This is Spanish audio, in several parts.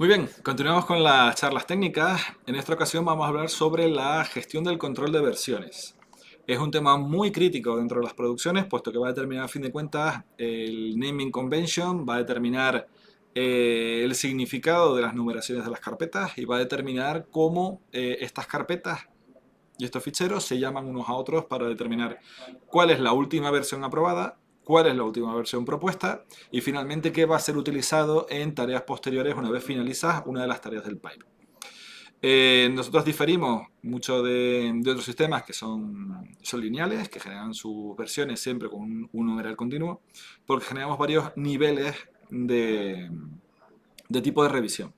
Muy bien, continuamos con las charlas técnicas. En esta ocasión vamos a hablar sobre la gestión del control de versiones. Es un tema muy crítico dentro de las producciones, puesto que va a determinar, a fin de cuentas, el naming convention, va a determinar el significado de las numeraciones de las carpetas y va a determinar cómo estas carpetas y estos ficheros se llaman unos a otros para determinar cuál es la última versión aprobada, cuál es la última versión propuesta y finalmente qué va a ser utilizado en tareas posteriores una vez finaliza una de las tareas del pipe. Nosotros diferimos mucho de otros sistemas que son lineales, que generan sus versiones siempre con un numeral continuo, porque generamos varios niveles de tipo de revisión.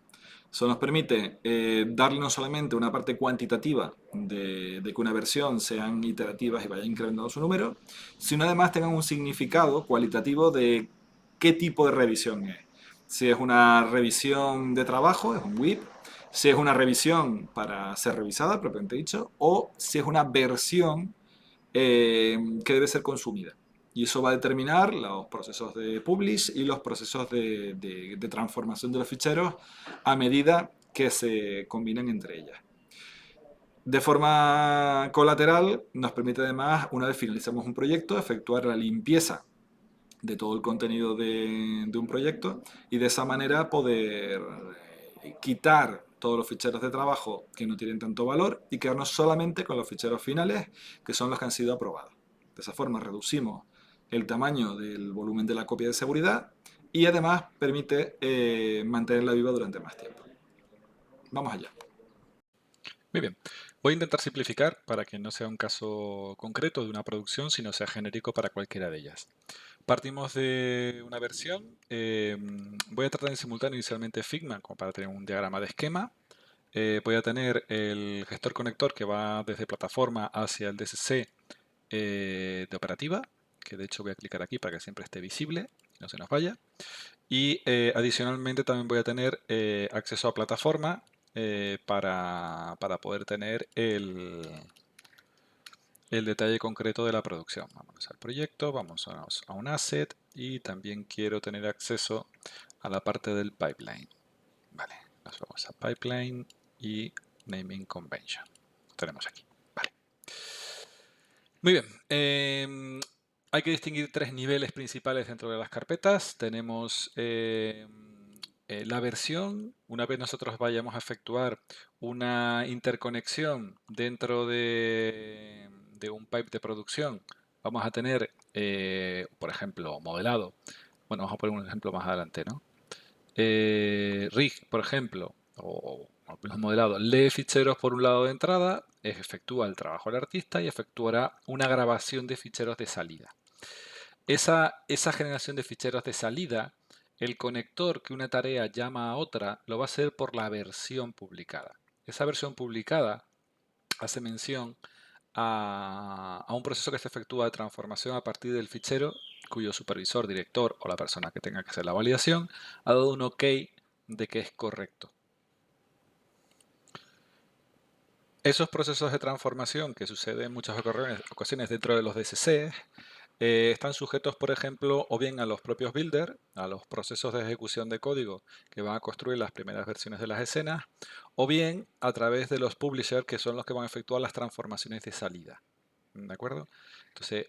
Eso nos permite darle no solamente una parte cuantitativa de que una versión sean iterativas y vaya incrementando su número, sino además tengan un significado cualitativo de qué tipo de revisión es. Si es una revisión de trabajo, es un WIP, si es una revisión para ser revisada, propiamente dicho, o si es una versión que debe ser consumida. Y eso va a determinar los procesos de publish y los procesos de transformación de los ficheros a medida que se combinan entre ellas. De forma colateral, nos permite además, una vez finalizamos un proyecto, efectuar la limpieza de todo el contenido de un proyecto y de esa manera poder quitar todos los ficheros de trabajo que no tienen tanto valor y quedarnos solamente con los ficheros finales que son los que han sido aprobados. De esa forma reducimos el tamaño del volumen de la copia de seguridad y además permite mantenerla viva durante más tiempo. Vamos allá. Muy bien, voy a intentar simplificar para que no sea un caso concreto de una producción, sino sea genérico para cualquiera de ellas. Partimos de una versión, voy a tratar en simultáneo inicialmente Figma como para tener un diagrama de esquema. Voy a tener el gestor conector que va desde plataforma hacia el DSC de operativa, que de hecho voy a clicar aquí para que siempre esté visible, no se nos vaya. Y adicionalmente también voy a tener acceso a plataforma para poder tener el detalle concreto de la producción. Vamos al proyecto, vamos a un asset y también quiero tener acceso a la parte del pipeline. Vale, nos vamos a pipeline y naming convention. Lo tenemos aquí. Vale. Muy bien. Hay que distinguir tres niveles principales dentro de las carpetas. Tenemos la versión. Una vez nosotros vayamos a efectuar una interconexión dentro de un pipe de producción, vamos a tener, por ejemplo, modelado. Bueno, vamos a poner un ejemplo más adelante, ¿no? Rig, por ejemplo, o los modelados, lee ficheros por un lado de entrada, efectúa el trabajo del artista y efectuará una grabación de ficheros de salida. Esa generación de ficheros de salida, el conector que una tarea llama a otra, lo va a hacer por la versión publicada. Esa versión publicada hace mención a un proceso que se efectúa de transformación a partir del fichero cuyo supervisor, director o la persona que tenga que hacer la validación ha dado un OK de que es correcto. Esos procesos de transformación que suceden en muchas ocasiones dentro de los DSC están sujetos, por ejemplo, o bien a los propios builders, a los procesos de ejecución de código que van a construir las primeras versiones de las escenas, o bien a través de los publishers, que son los que van a efectuar las transformaciones de salida. ¿De acuerdo? Entonces,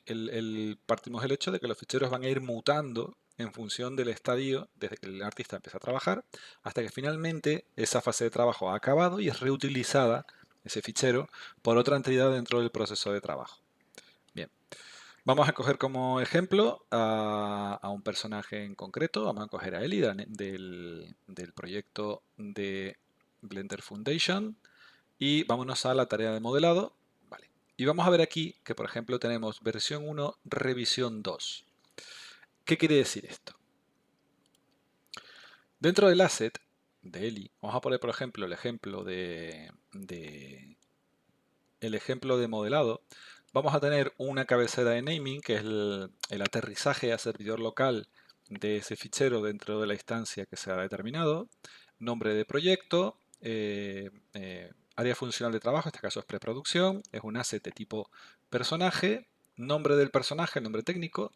partimos del hecho de que los ficheros van a ir mutando en función del estadio desde que el artista empieza a trabajar hasta que finalmente esa fase de trabajo ha acabado y es reutilizada ese fichero por otra entidad dentro del proceso de trabajo. Bien, vamos a coger como ejemplo a un personaje en concreto. Vamos a coger a Eli del proyecto de Blender Foundation y vámonos a la tarea de modelado. Vale. Y vamos a ver aquí que, por ejemplo, tenemos versión 1, revisión 2. ¿Qué quiere decir esto? Dentro del asset de Eli, vamos a poner, por ejemplo, el ejemplo de modelado. Vamos a tener una cabecera de naming, que es el aterrizaje a servidor local de ese fichero dentro de la instancia que se ha determinado, nombre de proyecto, área funcional de trabajo, en este caso es preproducción, es un asset de tipo personaje, nombre del personaje, nombre técnico,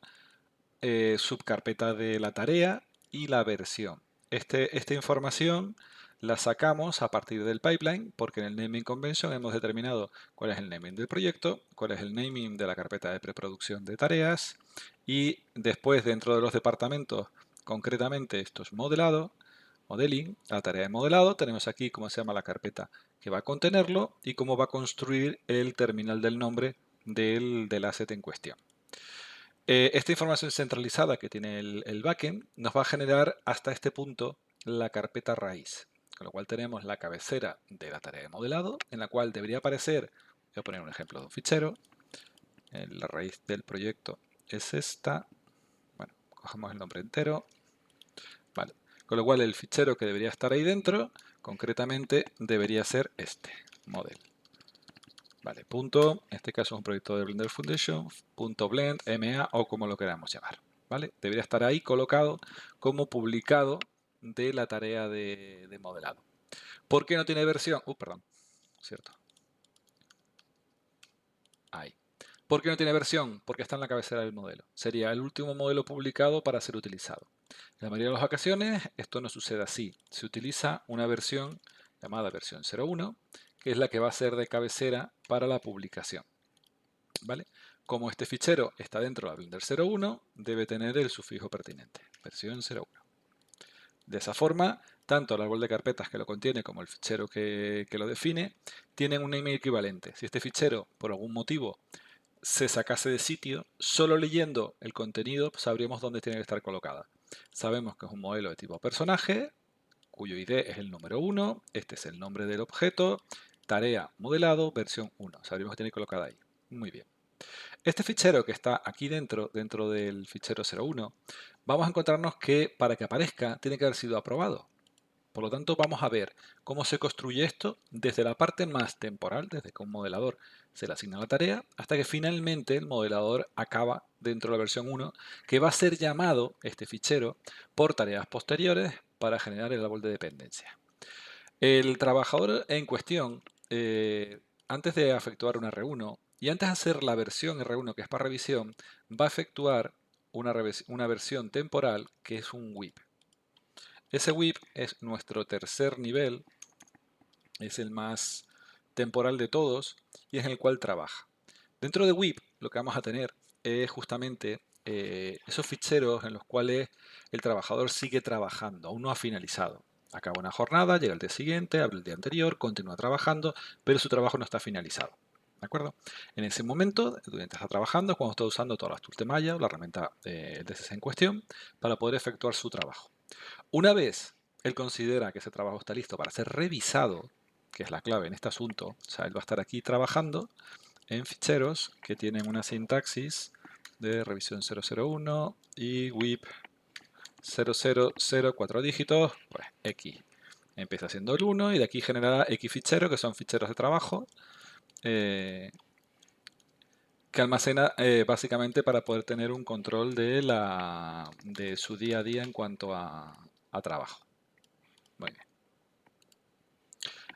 subcarpeta de la tarea y la versión. Esta información la sacamos a partir del pipeline, porque en el naming convention hemos determinado cuál es el naming del proyecto, cuál es el naming de la carpeta de preproducción de tareas, y después dentro de los departamentos, concretamente esto es modelado, modeling, la tarea de modelado, tenemos aquí cómo se llama la carpeta que va a contenerlo y cómo va a construir el terminal del nombre del asset en cuestión. Esta información centralizada que tiene el backend nos va a generar hasta este punto la carpeta raíz, con lo cual tenemos la cabecera de la tarea de modelado, en la cual debería aparecer, voy a poner un ejemplo de un fichero, la raíz del proyecto es esta, bueno, cogemos el nombre entero, vale, con lo cual el fichero que debería estar ahí dentro, concretamente debería ser este, model. Vale, punto, en este caso es un proyecto de Blender Foundation, punto blend, MA o como lo queramos llamar. ¿Vale? Debería estar ahí colocado como publicado de la tarea de modelado. ¿Por qué no tiene versión? Perdón, cierto. Ahí. ¿Por qué no tiene versión? Porque está en la cabecera del modelo. Sería el último modelo publicado para ser utilizado. En la mayoría de las ocasiones esto no sucede así. Se utiliza una versión llamada versión 01, que es la que va a ser de cabecera para la publicación. ¿Vale? Como este fichero está dentro de Blender 01, debe tener el sufijo pertinente, versión 01. De esa forma, tanto el árbol de carpetas que lo contiene como el fichero que lo define tienen un email equivalente. Si este fichero, por algún motivo, se sacase de sitio, solo leyendo el contenido sabríamos dónde tiene que estar colocada. Sabemos que es un modelo de tipo personaje, cuyo ID es el número 1, este es el nombre del objeto, tarea modelado, versión 1. Sabríamos que tiene colocada ahí. Muy bien. Este fichero que está aquí dentro del fichero 01, vamos a encontrarnos que para que aparezca tiene que haber sido aprobado. Por lo tanto, vamos a ver cómo se construye esto desde la parte más temporal, desde que un modelador se le asigna la tarea, hasta que finalmente el modelador acaba dentro de la versión 1, que va a ser llamado, este fichero, por tareas posteriores para generar el árbol de dependencia. El trabajador en cuestión, antes de efectuar una R1 y antes de hacer la versión R1 que es para revisión, va a efectuar una versión temporal que es un WIP. Ese WIP es nuestro tercer nivel, es el más temporal de todos y es en el cual trabaja. Dentro de WIP lo que vamos a tener es justamente esos ficheros en los cuales el trabajador sigue trabajando, aún no ha finalizado. Acaba una jornada, llega el día siguiente, abre el día anterior, continúa trabajando, pero su trabajo no está finalizado. ¿De acuerdo? En ese momento, el estudiante está trabajando cuando está usando todas las tools de Maya o la herramienta DCC en cuestión para poder efectuar su trabajo. Una vez él considera que ese trabajo está listo para ser revisado, que es la clave en este asunto, o sea, él va a estar aquí trabajando en ficheros que tienen una sintaxis de revisión 001 y WIP 000 4 dígitos, pues X. Empieza siendo el 1 y de aquí generará X ficheros, que son ficheros de trabajo, que almacena básicamente para poder tener un control de su día a día en cuanto a trabajo. Muy bien.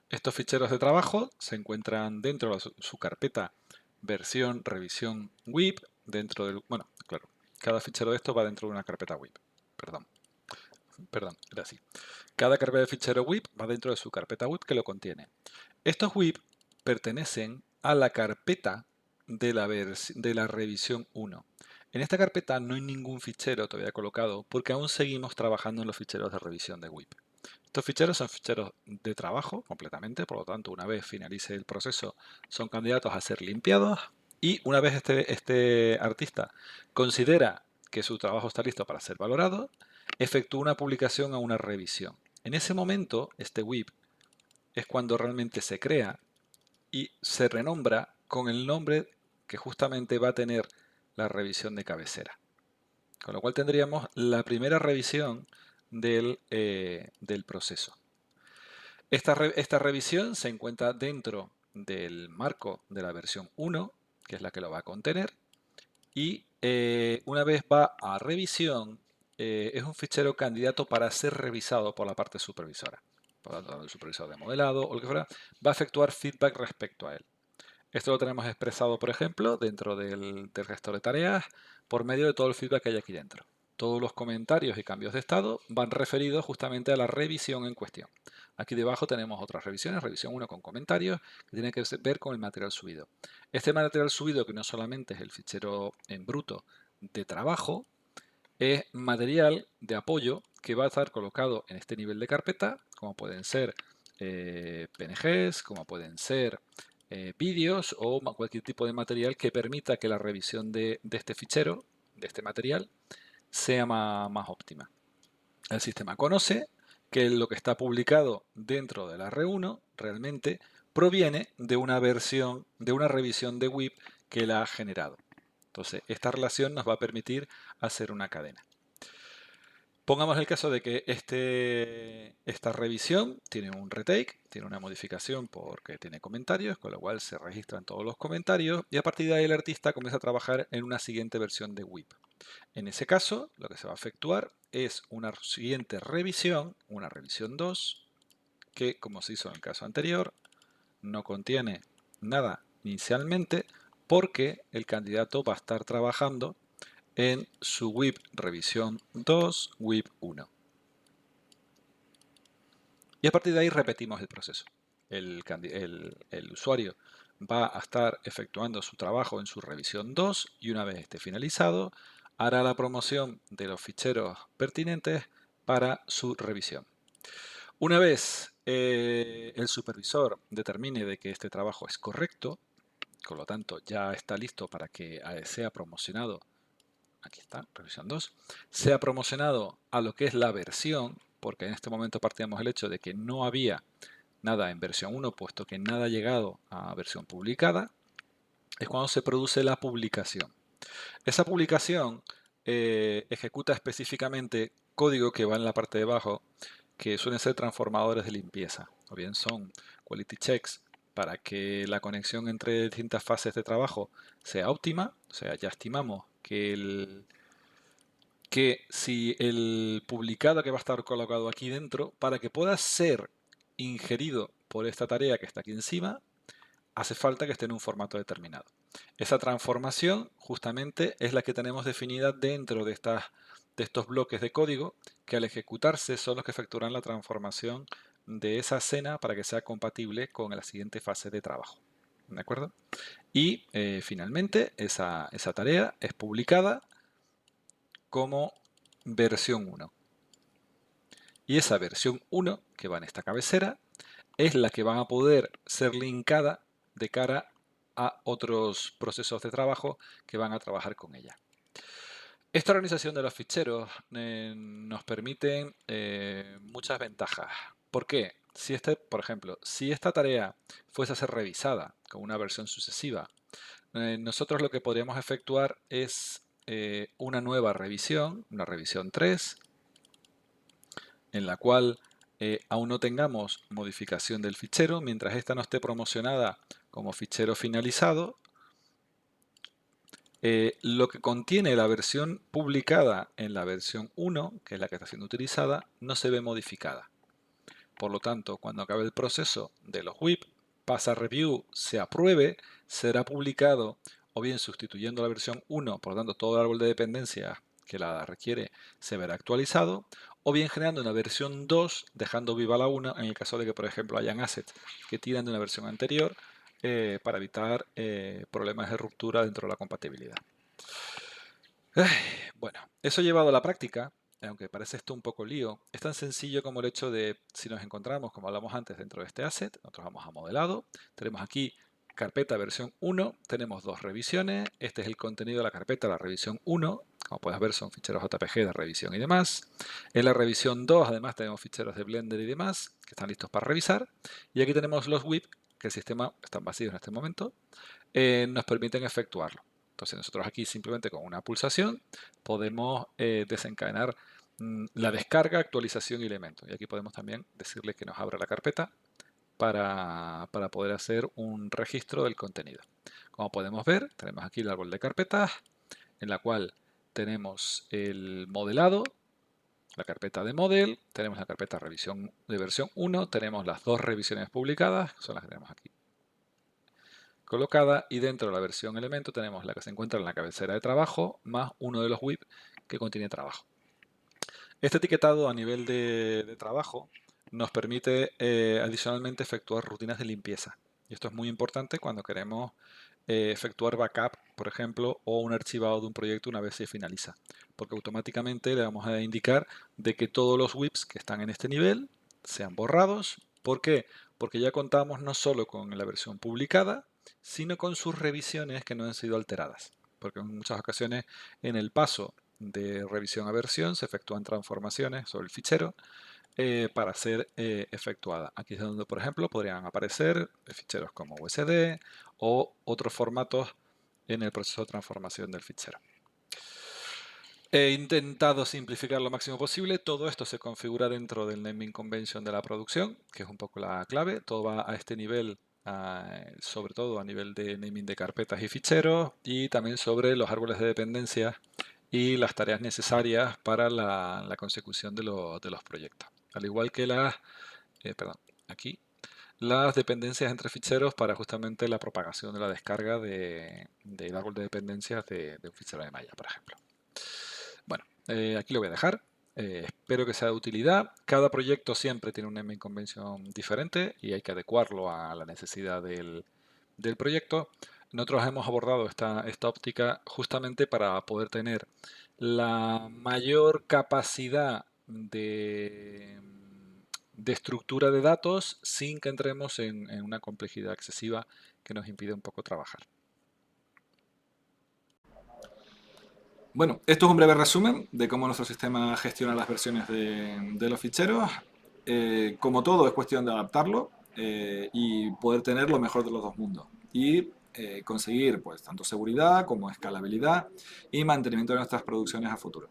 Estos ficheros de trabajo se encuentran dentro de su carpeta versión, revisión, WIP, dentro del, bueno, claro, cada fichero de estos va dentro de una carpeta WIP, perdón, era así. Cada carpeta de fichero WIP va dentro de su carpeta WIP que lo contiene. Estos WIP pertenecen a la carpeta de la revisión 1. En esta carpeta no hay ningún fichero todavía colocado porque aún seguimos trabajando en los ficheros de revisión de WIP. Estos ficheros son ficheros de trabajo completamente, por lo tanto, una vez finalice el proceso, son candidatos a ser limpiados y una vez este artista considera que su trabajo está listo para ser valorado, efectúa una publicación a una revisión. En ese momento, este WIP es cuando realmente se crea y se renombra con el nombre que justamente va a tener la revisión de cabecera. Con lo cual tendríamos la primera revisión del proceso. Esta revisión se encuentra dentro del marco de la versión 1, que es la que lo va a contener, y una vez va a revisión, es un fichero candidato para ser revisado por la parte supervisora. Por lo tanto, el supervisor de modelado o lo que fuera, va a efectuar feedback respecto a él. Esto lo tenemos expresado, por ejemplo, dentro del gestor de tareas, por medio de todo el feedback que hay aquí dentro. Todos los comentarios y cambios de estado van referidos justamente a la revisión en cuestión. Aquí debajo tenemos otras revisiones, revisión 1 con comentarios, que tiene que ver con el material subido. Este material subido, que no solamente es el fichero en bruto de trabajo, es material de apoyo que va a estar colocado en este nivel de carpeta, como pueden ser PNGs, como pueden ser vídeos o cualquier tipo de material que permita que la revisión de este fichero, de este material, sea más óptima. El sistema conoce que lo que está publicado dentro de la R1 realmente proviene de una versión, de una revisión de WIP que la ha generado. Entonces, esta relación nos va a permitir hacer una cadena. Pongamos el caso de que esta revisión tiene un retake, tiene una modificación porque tiene comentarios, con lo cual se registran todos los comentarios y a partir de ahí el artista comienza a trabajar en una siguiente versión de WIP. En ese caso, lo que se va a efectuar es una siguiente revisión, una revisión 2, que como se hizo en el caso anterior, no contiene nada inicialmente porque el candidato va a estar trabajando en su WIP revisión 2, WIP 1. Y a partir de ahí repetimos el proceso. El usuario va a estar efectuando su trabajo en su revisión 2 y una vez esté finalizado, hará la promoción de los ficheros pertinentes para su revisión. Una vez el supervisor determine de que este trabajo es correcto, con lo tanto ya está listo para que sea promocionado, aquí está, revisión 2, sea promocionado a lo que es la versión, porque en este momento partíamos del hecho de que no había nada en versión 1, puesto que nada ha llegado a versión publicada, es cuando se produce la publicación. Esa publicación ejecuta específicamente código que va en la parte de abajo, que suelen ser transformadores de limpieza, o bien son quality checks para que la conexión entre distintas fases de trabajo sea óptima, o sea, ya estimamos que si el publicado que va a estar colocado aquí dentro, para que pueda ser ingerido por esta tarea que está aquí encima, hace falta que esté en un formato determinado. Esa transformación justamente es la que tenemos definida dentro de estos bloques de código que al ejecutarse son los que efectúan la transformación de esa escena para que sea compatible con la siguiente fase de trabajo. ¿De acuerdo? Y finalmente esa tarea es publicada como versión 1. Y esa versión 1 que va en esta cabecera es la que van a poder ser linkada de cara a otros procesos de trabajo que van a trabajar con ella. Esta organización de los ficheros nos permite muchas ventajas. ¿Por qué? Si por ejemplo, si esta tarea fuese a ser revisada con una versión sucesiva, nosotros lo que podríamos efectuar es una nueva revisión, una revisión 3, en la cual aún no tengamos modificación del fichero, mientras esta no esté promocionada como fichero finalizado, lo que contiene la versión publicada en la versión 1, que es la que está siendo utilizada, no se ve modificada. Por lo tanto, cuando acabe el proceso de los WIP, pasa review, se apruebe, será publicado o bien sustituyendo la versión 1, por lo tanto todo el árbol de dependencias que la requiere se verá actualizado, o bien generando una versión 2, dejando viva la 1 en el caso de que, por ejemplo, hayan assets que tiran de una versión anterior para evitar problemas de ruptura dentro de la compatibilidad. Bueno, eso llevado a la práctica, aunque parece esto un poco lío, es tan sencillo como el hecho de, si nos encontramos, como hablamos antes, dentro de este asset, nosotros vamos a modelado, tenemos aquí carpeta versión 1, tenemos dos revisiones, este es el contenido de la carpeta, la revisión 1, como puedes ver son ficheros JPG de revisión y demás. En la revisión 2 además tenemos ficheros de Blender y demás, que están listos para revisar, y aquí tenemos los WIP, que el sistema están vacíos en este momento, nos permiten efectuarlo. Entonces nosotros aquí simplemente con una pulsación podemos desencadenar la descarga, actualización y elementos. Y aquí podemos también decirle que nos abra la carpeta para poder hacer un registro del contenido. Como podemos ver, tenemos aquí el árbol de carpetas en la cual tenemos el modelado, la carpeta de model, tenemos la carpeta revisión de versión 1, tenemos las dos revisiones publicadas, que son las que tenemos aquí colocada, y dentro de la versión elemento tenemos la que se encuentra en la cabecera de trabajo más uno de los WIP que contiene trabajo. Este etiquetado a nivel de trabajo nos permite adicionalmente efectuar rutinas de limpieza. Y esto es muy importante cuando queremos efectuar backup, por ejemplo, o un archivado de un proyecto una vez se finaliza. Porque automáticamente le vamos a indicar de que todos los WIPs que están en este nivel sean borrados. ¿Por qué? Porque ya contamos no solo con la versión publicada, sino con sus revisiones que no han sido alteradas. Porque en muchas ocasiones en el paso de revisión a versión se efectúan transformaciones sobre el fichero para ser efectuada. Aquí es donde, por ejemplo, podrían aparecer ficheros como USD o otros formatos en el proceso de transformación del fichero. He intentado simplificar lo máximo posible. Todo esto se configura dentro del naming convention de la producción, que es un poco la clave. Todo va a este nivel, sobre todo a nivel de naming de carpetas y ficheros, y también sobre los árboles de dependencias y las tareas necesarias para la consecución de los proyectos. Al igual que perdón, aquí, las dependencias entre ficheros para justamente la propagación de la descarga del árbol de dependencias de un fichero de malla, por ejemplo. Bueno, aquí lo voy a dejar. Espero que sea de utilidad. Cada proyecto siempre tiene un naming convention diferente y hay que adecuarlo a la necesidad del proyecto. Nosotros hemos abordado esta óptica justamente para poder tener la mayor capacidad de estructura de datos sin que entremos en una complejidad excesiva que nos impide un poco trabajar. Bueno, esto es un breve resumen de cómo nuestro sistema gestiona las versiones de los ficheros. Como todo, es cuestión de adaptarlo y poder tener lo mejor de los dos mundos. Y conseguir pues tanto seguridad como escalabilidad y mantenimiento de nuestras producciones a futuro.